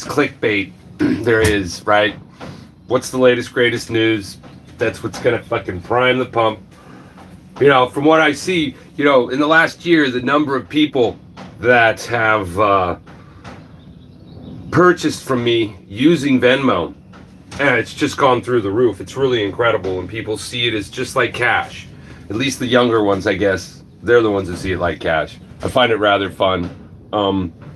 clickbait there is, right? What's the latest, greatest news? That's what's going to fucking prime the pump. You know, from what I see, you know, in the last year, the number of people that have purchased from me using Venmo, and it's just gone through the roof. It's really incredible, and people see it as just like cash. At least the younger ones, I guess, they're the ones that see it like cash. I find it rather fun.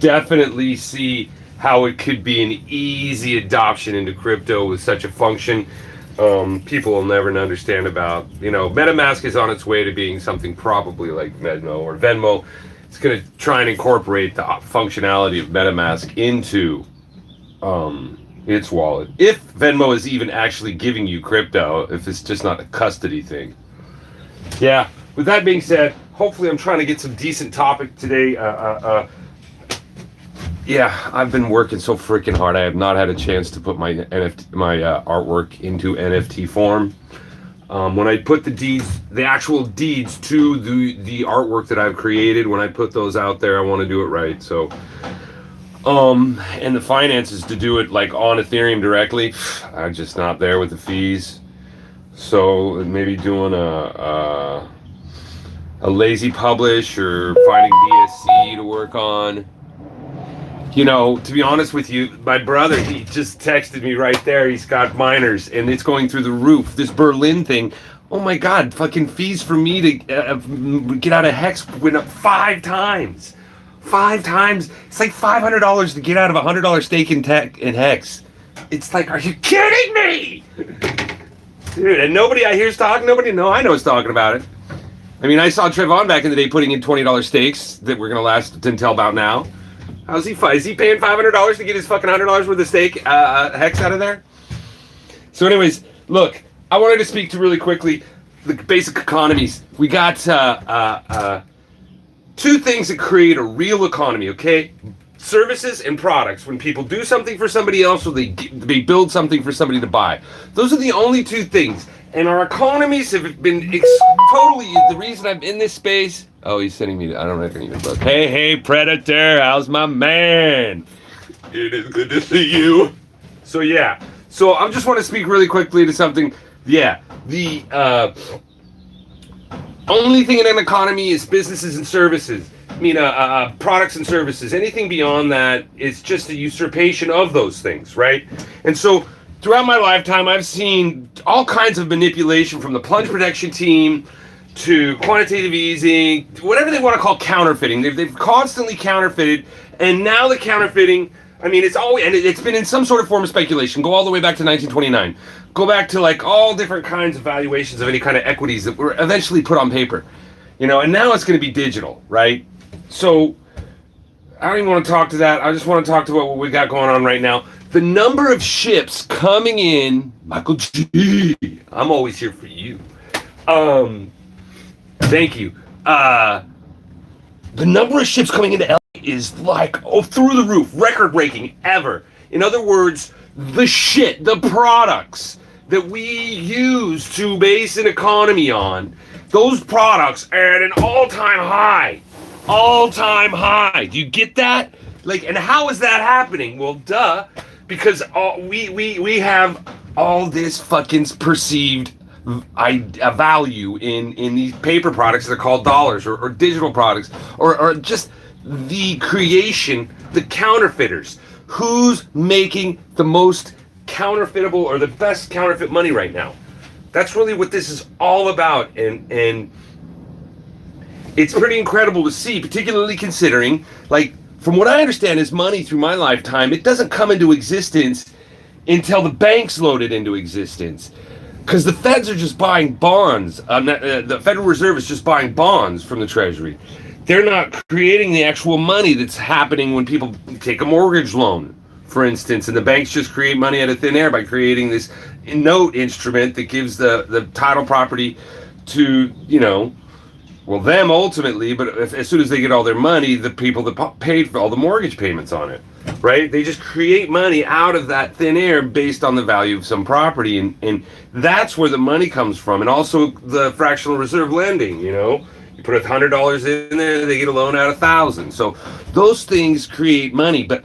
Definitely see how it could be an easy adoption into crypto with such a function. People will never understand about, you know, MetaMask is on its way to being something probably like Venmo or Venmo. It's going to try and incorporate the functionality of MetaMask into its wallet. If Venmo is even actually giving you crypto, if it's just not a custody thing. Yeah, with that being said, hopefully I'm trying to get some decent topic today. Yeah, I've been working so freaking hard. I have not had a chance to put my artwork into NFT form. When I put the actual deeds to the artwork that I've created, when I put those out there, I want to do it right. So, and the finances to do it like on Ethereum directly, I'm just not there with the fees. So maybe doing a lazy publish or finding BSC to work on. You know, to be honest with you, my brother, he just texted me right there. He's got miners, and it's going through the roof. This Berlin thing, oh my God, fucking fees for me to get out of Hex went up 5 times. 5 times. It's like $500 to get out of a $100 stake in Hex. It's like, are you kidding me? Dude, and nobody I hear is talking, I know is talking about it. I mean, I saw Trevon back in the day putting in $20 stakes that were going to last until about now. How's he? Is he paying $500 to get his fucking $100 worth of stake Hex out of there? So, anyways, look, I wanted to speak to really quickly the basic economies. We got 2 things that create a real economy. Okay, services and products. When people do something for somebody else, or they build something for somebody to buy. Those are the only 2 things. And our economies have been totally the reason I'm in this space. Oh, he's sending me. I don't know if I can even look. Hey, Predator, how's my man? It is good to see you. So yeah, so I just want to speak really quickly to something. Yeah, the only thing in an economy is businesses and services. I mean, products and services. Anything beyond that is just a usurpation of those things, right? And so throughout my lifetime, I've seen all kinds of manipulation from the plunge protection team to quantitative easing, whatever they want to call counterfeiting. They've constantly counterfeited, and now the counterfeiting, I mean, it's been in some sort of form of speculation. Go all the way back to 1929. Go back to like all different kinds of valuations of any kind of equities that were eventually put on paper, you know, and now it's going to be digital, right? So I don't even want to talk to that. I just want to talk to what we got going on right now. The number of ships coming in, Michael G, I'm always here for you. Thank you. The number of ships coming into LA is like through the roof, record breaking ever. In other words, the products that we use to base an economy on, those products are at an all-time high. All-time high. Do you get that? Like, and how is that happening? Well, duh. Because we have all this fucking perceived value in these paper products that are called dollars or digital products or just the creation, the counterfeiters. Who's making the most counterfeitable or the best counterfeit money right now? That's really what this is all about, and it's pretty incredible to see, particularly considering, like, from what I understand is money through my lifetime, it doesn't come into existence until the banks load it into existence. Because the feds are just buying bonds. The Federal Reserve is just buying bonds from the Treasury. They're not creating the actual money that's happening when people take a mortgage loan, for instance, and the banks just create money out of thin air by creating this note instrument that gives the title property to, you know, well, them ultimately, but as soon as they get all their money, the people that paid for all the mortgage payments on it, right? They just create money out of that thin air based on the value of some property, and that's where the money comes from. And also the fractional reserve lending, you know? You put $100 in there, they get a loan out of $1,000. So those things create money, but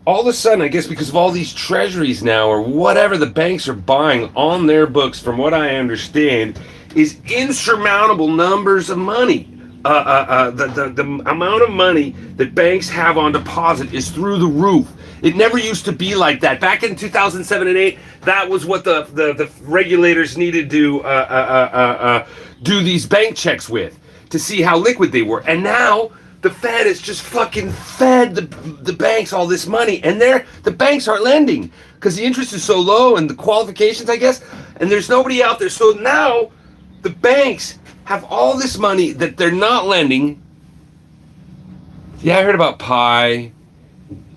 all of a sudden, I guess because of all these treasuries now or whatever the banks are buying on their books, from what I understand, is insurmountable numbers of money. The amount of money that banks have on deposit is through the roof. It never used to be like that. Back in 2007 and 8, that was what the regulators needed to do these bank checks with, to see how liquid they were. And now the Fed has just fucking fed the banks all this money, and the banks aren't lending because the interest is so low and the qualifications, I guess, and there's nobody out there. So now the banks have all this money that they're not lending. Yeah, I heard about Pi.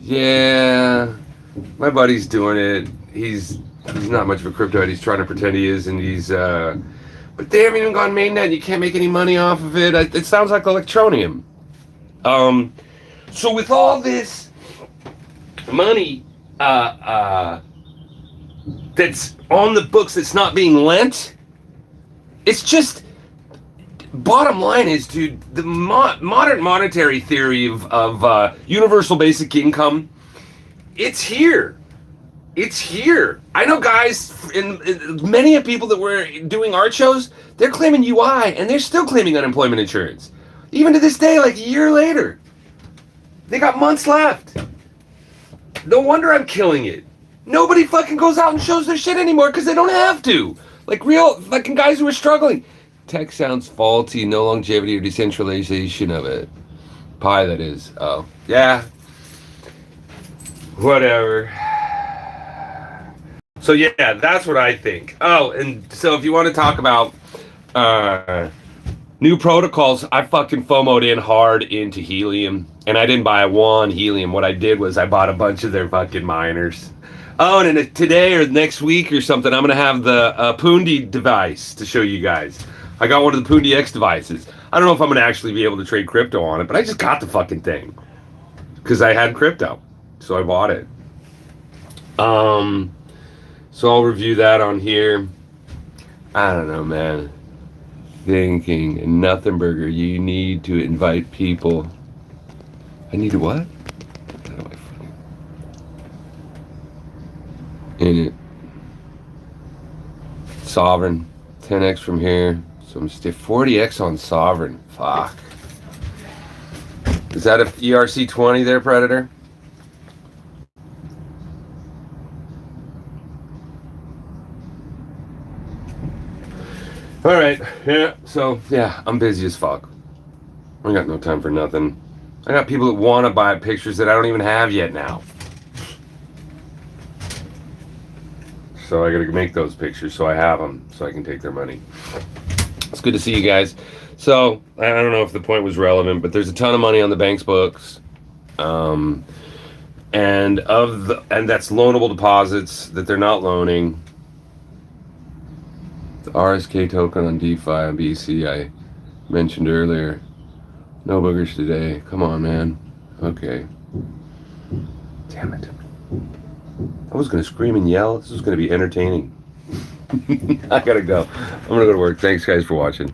Yeah, my buddy's doing it. He's not much of a crypto. He's trying to pretend he is, and but they haven't even gone mainnet. You can't make any money off of it. It sounds like electronium. So with all this money that's on the books that's not being lent, it's just, bottom line is, dude, the modern monetary theory of universal basic income, it's here. It's here. I know guys, many of people that were doing art shows, they're claiming UI, and they're still claiming unemployment insurance. Even to this day, like a year later. They got months left. No wonder I'm killing it. Nobody fucking goes out and shows their shit anymore because they don't have to. Like real fucking guys who are struggling. Tech sounds faulty, no longevity or decentralization of it. Pi, that is. Oh, yeah. Whatever. So yeah, that's what I think. Oh, and so if you want to talk about new protocols, I fucking FOMO'd in hard into Helium, and I didn't buy one Helium. What I did was I bought a bunch of their fucking miners. Oh, and then today or next week or something, I'm gonna have the Pundi device to show you guys. I got one of the Pundi X devices. I don't know if I'm gonna actually be able to trade crypto on it, but I just got the fucking thing because I had crypto, so I bought it. So I'll review that on here. I don't know, man. Thinking, and nothing burger, you need to invite people. I need to what? How do I fucking in it? Sovereign, 10x from here. So I'm still 40x on Sovereign. Fuck. Is that a ERC20 there, Predator? All right, yeah, so, yeah, I'm busy as fuck. I got no time for nothing. I got people that want to buy pictures that I don't even have yet now. So I gotta make those pictures so I have them, so I can take their money. It's good to see you guys. So, I don't know if the point was relevant, but there's a ton of money on the bank's books. And that's loanable deposits that they're not loaning. The RSK token on DeFi and BC I mentioned earlier. No boogers today. Come on, man. Okay. Damn it. I was going to scream and yell. This was going to be entertaining. I got to go. I'm going to go to work. Thanks, guys, for watching.